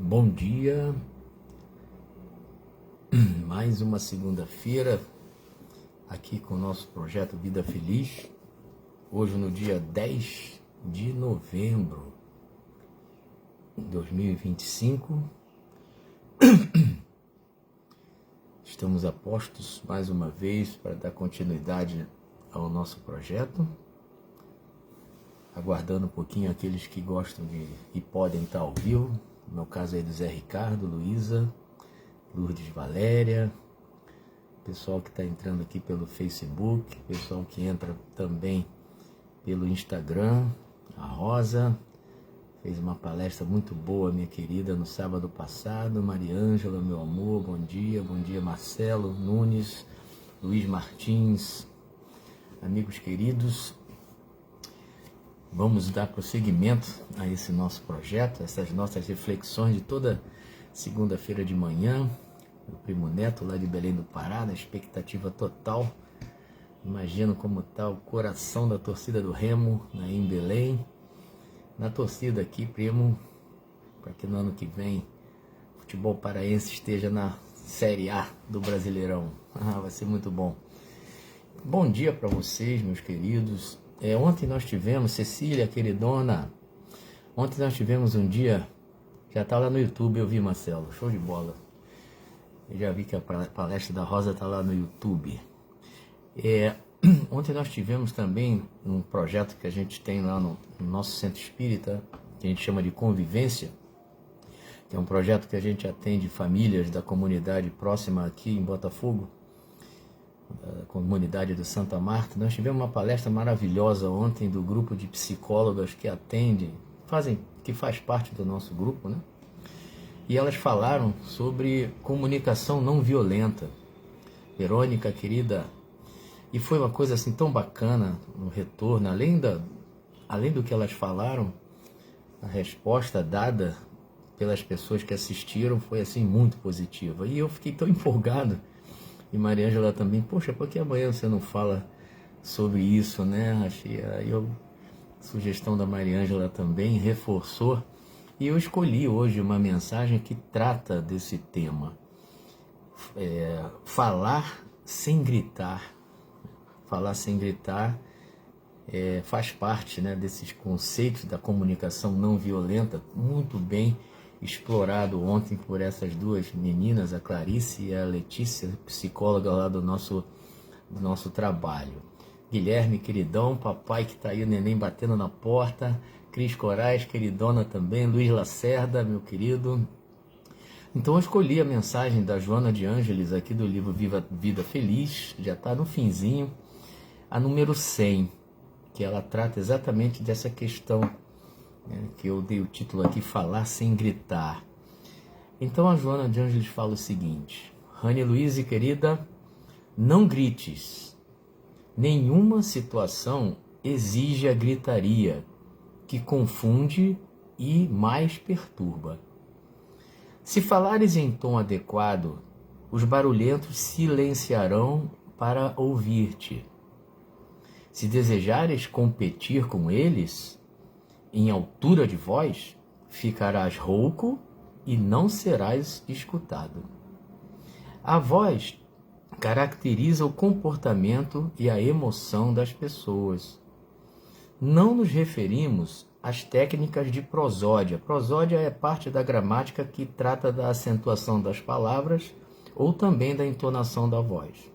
Bom dia, mais uma segunda-feira aqui com o nosso projeto Vida Feliz, hoje no dia 10 de novembro de 2025, estamos a postos mais uma vez para dar continuidade ao nosso projeto, aguardando um pouquinho aqueles que gostam e podem estar ao vivo, no meu caso aí do Zé Ricardo, Luísa, Lourdes Valéria, pessoal que está entrando aqui pelo Facebook, pessoal que entra também pelo Instagram, a Rosa, fez uma palestra muito boa, minha querida, no sábado passado, Mariângela, meu amor, bom dia Marcelo Nunes, Luiz Martins, amigos queridos, vamos dar prosseguimento a esse nosso projeto, essas nossas reflexões de toda segunda-feira de manhã, o Primo Neto lá de Belém do Pará, na expectativa total. Imagino como está o coração da torcida do Remo aí em Belém, na torcida aqui, primo, para que no ano que vem o futebol paraense esteja na Série A do Brasileirão. Vai ser muito bom. Bom dia para vocês, meus queridos. Ontem nós tivemos, Cecília, queridona, ontem nós tivemos um dia, já está lá no YouTube, eu vi, Marcelo, show de bola. Eu já vi que a palestra da Rosa está lá no YouTube. Ontem nós tivemos também um projeto que a gente tem lá no nosso centro espírita, que a gente chama de Convivência, que é um projeto que a gente atende famílias da comunidade próxima aqui em Botafogo, da comunidade do Santa Marta. Nós tivemos uma palestra maravilhosa ontem do grupo de psicólogas que atende, que faz parte do nosso grupo, né? E elas falaram sobre comunicação não violenta. Verônica, querida, e foi uma coisa assim tão bacana no retorno, além do que elas falaram, a resposta dada pelas pessoas que assistiram foi assim muito positiva. E eu fiquei tão empolgado, e Mariângela também, poxa, por que amanhã você não fala sobre isso, né? Achei a sugestão da Mariângela também reforçou. E eu escolhi hoje uma mensagem que trata desse tema. Falar sem gritar. Falar sem gritar faz parte, né, desses conceitos da comunicação não violenta, muito bem explorado ontem por essas duas meninas, a Clarice e a Letícia, psicóloga lá do nosso trabalho. Guilherme, queridão, papai que está aí, o neném batendo na porta, Cris Corais, queridona também, Luiz Lacerda, meu querido. Então eu escolhi a mensagem da Joana de Ângeles aqui do livro Vida Feliz, já está no finzinho, a número 100, que ela trata exatamente dessa questão, né, que eu dei o título aqui, Falar Sem Gritar. Então a Joana de Ângeles fala o seguinte: Rani Luiz, querida, não grites. Nenhuma situação exige a gritaria, que confunde e mais perturba. Se falares em tom adequado, os barulhentos silenciarão para ouvir-te. Se desejares competir com eles, em altura de voz, ficarás rouco e não serás escutado. A voz caracteriza o comportamento e a emoção das pessoas. Não nos referimos às técnicas de prosódia. Prosódia é parte da gramática que trata da acentuação das palavras ou também da entonação da voz,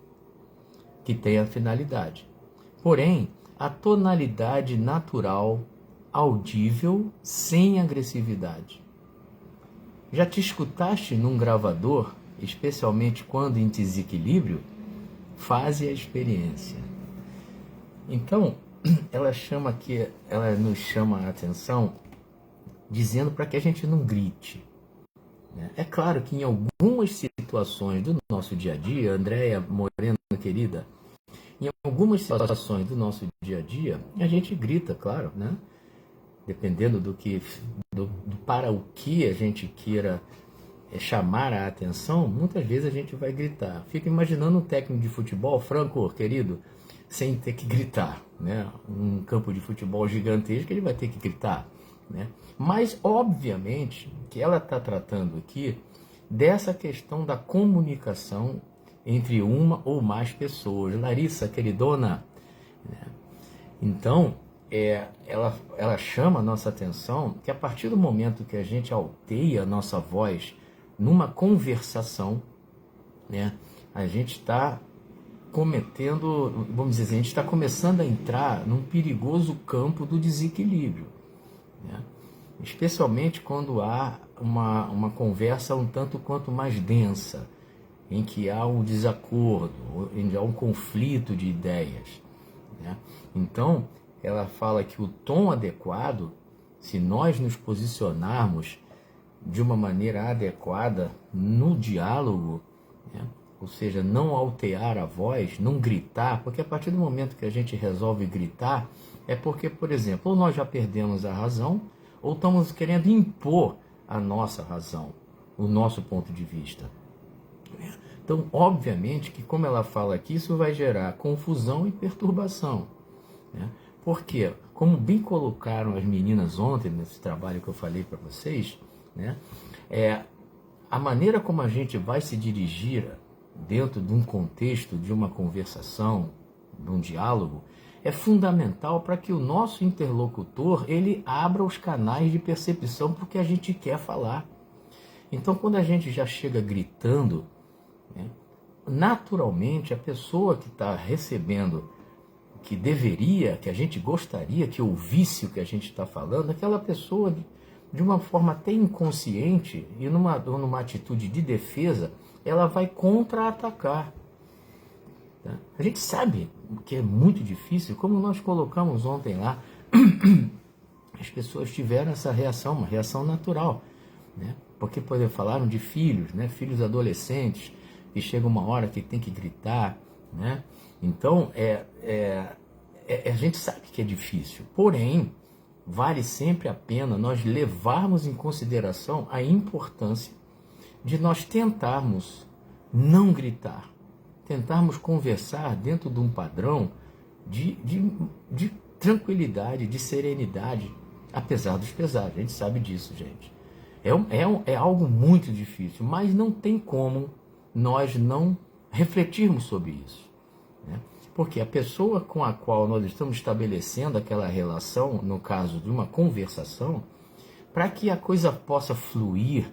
que tem a finalidade. Porém, a tonalidade natural, audível, sem agressividade. Já te escutaste num gravador, especialmente quando em desequilíbrio? Faze a experiência. Então, ela nos chama a atenção dizendo para que a gente não grite. É claro que em algumas situações do nosso dia a dia, Andréia Moreno, querida, em algumas situações do nosso dia a dia, a gente grita, claro, né? Dependendo para o que a gente queira chamar a atenção, muitas vezes a gente vai gritar. Fica imaginando um técnico de futebol, Franco, querido, sem ter que gritar, né? Um campo de futebol gigantesco, ele vai ter que gritar. né? Mas, obviamente, que ela está tratando aqui dessa questão da comunicação entre uma ou mais pessoas. Larissa, queridona, né? Então, ela chama a nossa atenção que a partir do momento que a gente alteia a nossa voz numa conversação, né, a gente está cometendo, vamos dizer assim, a gente está começando a entrar num perigoso campo do desequilíbrio, né? Especialmente quando há uma conversa um tanto quanto mais densa, em que há um desacordo, em que há um conflito de ideias, né? Então, ela fala que o tom adequado, se nós nos posicionarmos de uma maneira adequada no diálogo, né? Ou seja, não altear a voz, não gritar, porque a partir do momento que a gente resolve gritar, é porque, por exemplo, ou nós já perdemos a razão, ou estamos querendo impor a nossa razão, o nosso ponto de vista. Então, obviamente que, como ela fala aqui, isso vai gerar confusão e perturbação, né? Porque, como bem colocaram as meninas ontem, nesse trabalho que eu falei para vocês, né, a maneira como a gente vai se dirigir dentro de um contexto, de uma conversação, de um diálogo, é fundamental para que o nosso interlocutor ele abra os canais de percepção porque a gente quer falar. Então, quando a gente já chega gritando, né, naturalmente a pessoa que está recebendo, que deveria, que a gente gostaria que ouvisse o que a gente está falando, aquela pessoa, de uma forma até inconsciente e numa atitude de defesa, ela vai contra-atacar. Tá? A gente sabe que é muito difícil, como nós colocamos ontem lá, as pessoas tiveram essa reação, uma reação natural, né? Porque, por exemplo, falaram de filhos, né? Filhos adolescentes, que chega uma hora que tem que gritar, né? Então, a gente sabe que é difícil, porém, vale sempre a pena nós levarmos em consideração a importância de nós tentarmos não gritar, tentarmos conversar dentro de um padrão de tranquilidade, de serenidade, apesar dos pesares. A gente sabe disso, gente. É algo muito difícil, mas não tem como nós não refletirmos sobre isso, né? Porque a pessoa com a qual nós estamos estabelecendo aquela relação, no caso de uma conversação, para que a coisa possa fluir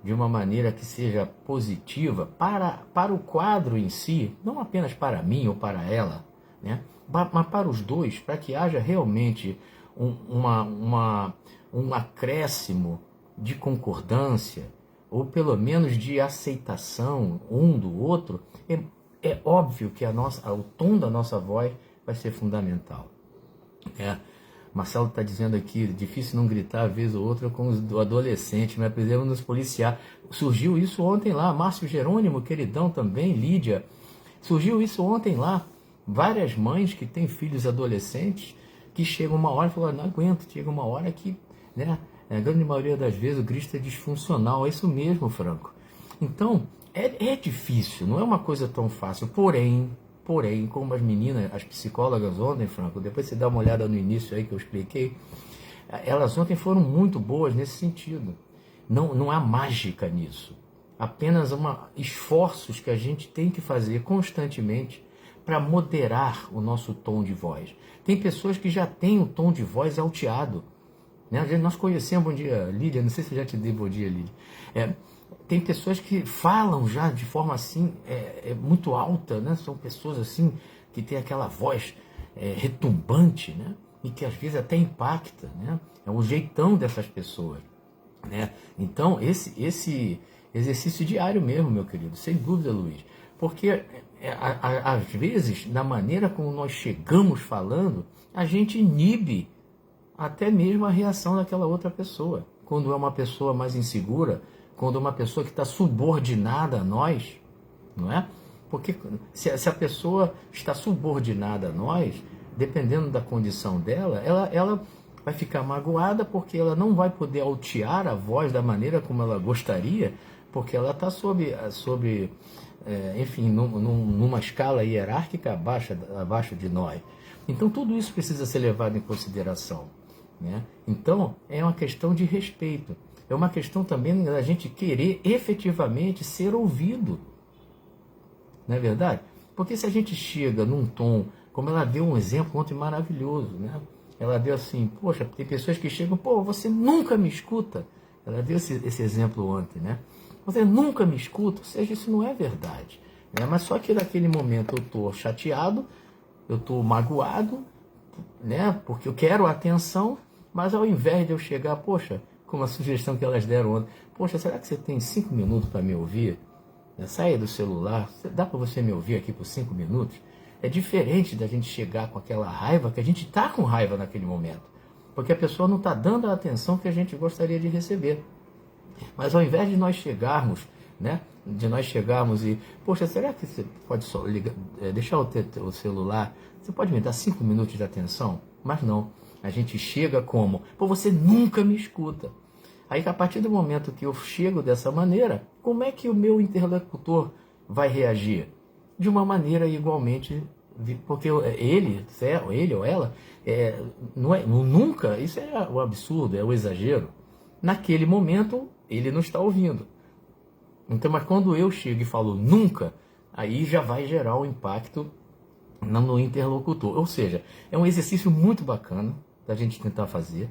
de uma maneira que seja positiva para o quadro em si, não apenas para mim ou para ela, né? Mas para os dois, para que haja realmente um acréscimo de concordância, ou pelo menos de aceitação um do outro, é óbvio que o tom da nossa voz vai ser fundamental. Marcelo está dizendo aqui, difícil não gritar vez ou outra com o adolescente, mas precisamos nos policiar. Surgiu isso ontem lá, Márcio Jerônimo, queridão também, Lídia. Surgiu isso ontem lá. Várias mães que têm filhos adolescentes que chegam uma hora e falam, não aguento, chega uma hora que, né, a grande maioria das vezes o grito é disfuncional. É isso mesmo, Franco. Então, é difícil, não é uma coisa tão fácil, porém, como as meninas, as psicólogas ontem, Franco, depois você dá uma olhada no início aí que eu expliquei, elas ontem foram muito boas nesse sentido. Não há mágica nisso, apenas esforços que a gente tem que fazer constantemente para moderar o nosso tom de voz. Tem pessoas que já têm o tom de voz alteado, né? Nós conhecemos, bom dia, Lídia, não sei se eu já te dei bom dia, Lídia. Tem pessoas que falam já de forma assim, muito alta, né? São pessoas assim que têm aquela voz retumbante, né? E que às vezes até impacta, né? É o jeitão dessas pessoas, né? Então, esse exercício diário mesmo, meu querido, sem dúvida, Luiz, porque às vezes, na maneira como nós chegamos falando, a gente inibe até mesmo a reação daquela outra pessoa. Quando é uma pessoa mais insegura, quando é uma pessoa que está subordinada a nós, não é? Porque se a pessoa está subordinada a nós, dependendo da condição dela, ela vai ficar magoada porque ela não vai poder altear a voz da maneira como ela gostaria, porque ela está enfim, numa escala hierárquica abaixo de nós. Então tudo isso precisa ser levado em consideração, né? Então, é uma questão de respeito. É uma questão também da gente querer efetivamente ser ouvido. Não é verdade? Porque se a gente chega num tom, como ela deu um exemplo ontem maravilhoso, né? Ela deu assim, poxa, tem pessoas que chegam, pô, você nunca me escuta. Ela deu esse exemplo ontem, né? Você nunca me escuta, ou seja, isso não é verdade. Né? Mas só que naquele momento eu estou chateado, eu estou magoado, né? Porque eu quero atenção, mas ao invés de eu chegar, poxa, como a sugestão que elas deram ontem, poxa, será que você tem 5 minutos para me ouvir? Saia do celular, dá para você me ouvir aqui por 5 minutos? É diferente da gente chegar com aquela raiva, que a gente está com raiva naquele momento, porque a pessoa não está dando a atenção que a gente gostaria de receber. Mas ao invés de nós chegarmos, né, de nós chegarmos e, poxa, será que você pode só ligar, deixar o celular, você pode me dar 5 minutos de atenção? Mas não, a gente chega como, pô, você nunca me escuta. Aí, a partir do momento que eu chego dessa maneira, como é que o meu interlocutor vai reagir? De uma maneira igualmente, porque ele ou ela, nunca, isso é o absurdo, é o exagero. Naquele momento, ele não está ouvindo. Então, mas quando eu chego e falo nunca, aí já vai gerar um impacto no interlocutor. Ou seja, é um exercício muito bacana da gente tentar fazer.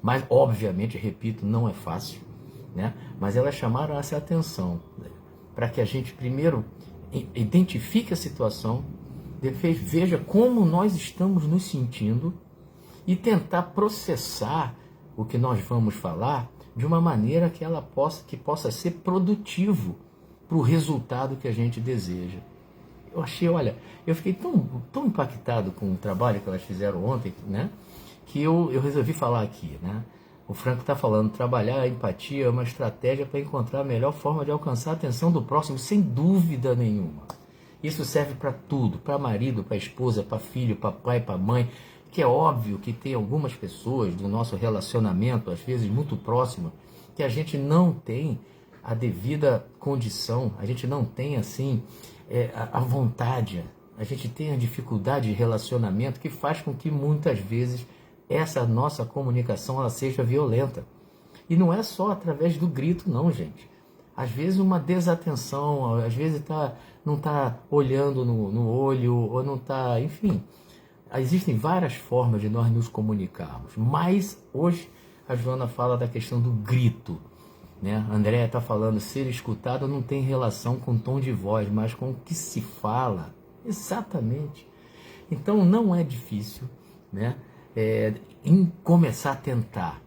Mas, obviamente, repito, não é fácil, né? Mas elas chamaram essa atenção, né? Para que a gente primeiro identifique a situação, depois veja como nós estamos nos sentindo e tentar processar o que nós vamos falar de uma maneira que possa ser produtivo para o resultado que a gente deseja. Eu achei, olha, eu fiquei tão impactado com o trabalho que elas fizeram ontem, né? Que eu resolvi falar aqui, né? O Franco está falando, trabalhar a empatia é uma estratégia para encontrar a melhor forma de alcançar a atenção do próximo, sem dúvida nenhuma. Isso serve para tudo, para marido, para esposa, para filho, para pai, para mãe, que é óbvio que tem algumas pessoas do nosso relacionamento, às vezes muito próximo, que a gente não tem a devida condição, a gente não tem assim a vontade, a gente tem a dificuldade de relacionamento que faz com que muitas vezes essa nossa comunicação ela seja violenta. E não é só através do grito, não, gente. Às vezes uma desatenção, às vezes não está olhando no olho, ou não está, enfim. Existem várias formas de nós nos comunicarmos. Mas hoje a Joana fala da questão do grito, né? A Andréa está falando, ser escutado não tem relação com o tom de voz, mas com o que se fala. Exatamente. Então não é difícil, né? Em começar a tentar.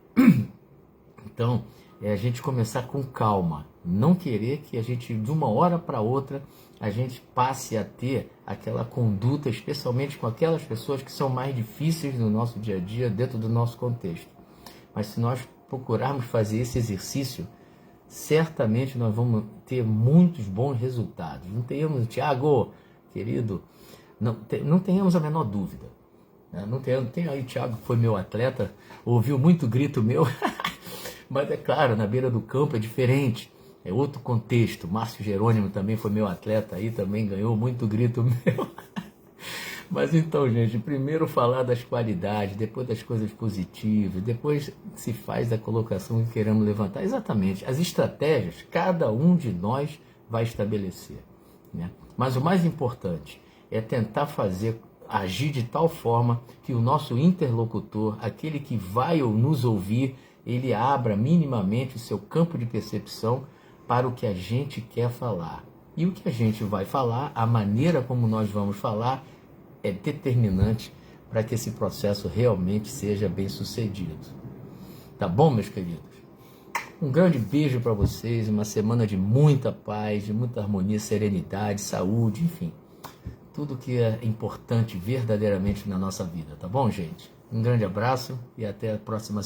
Então, a gente começar com calma, não querer que a gente, de uma hora para outra, a gente passe a ter aquela conduta, especialmente com aquelas pessoas que são mais difíceis no nosso dia a dia, dentro do nosso contexto. Mas se nós procurarmos fazer esse exercício, certamente nós vamos ter muitos bons resultados. Não tenhamos, Tiago, querido, não tenhamos a menor dúvida. Não tem aí, Thiago, que foi meu atleta, ouviu muito grito meu, mas é claro, na beira do campo é diferente, é outro contexto. Márcio Jerônimo também foi meu atleta aí, também ganhou muito grito meu. Mas então, gente, primeiro falar das qualidades, depois das coisas positivas, depois se faz a colocação que queremos levantar. Exatamente, as estratégias cada um de nós vai estabelecer, né? Mas o mais importante é tentar agir de tal forma que o nosso interlocutor, aquele que vai nos ouvir, ele abra minimamente o seu campo de percepção para o que a gente quer falar. E o que a gente vai falar, a maneira como nós vamos falar, é determinante para que esse processo realmente seja bem sucedido. Tá bom, meus queridos? Um grande beijo para vocês, uma semana de muita paz, de muita harmonia, serenidade, saúde, enfim. Tudo que é importante verdadeiramente na nossa vida, tá bom, gente? Um grande abraço e até a próxima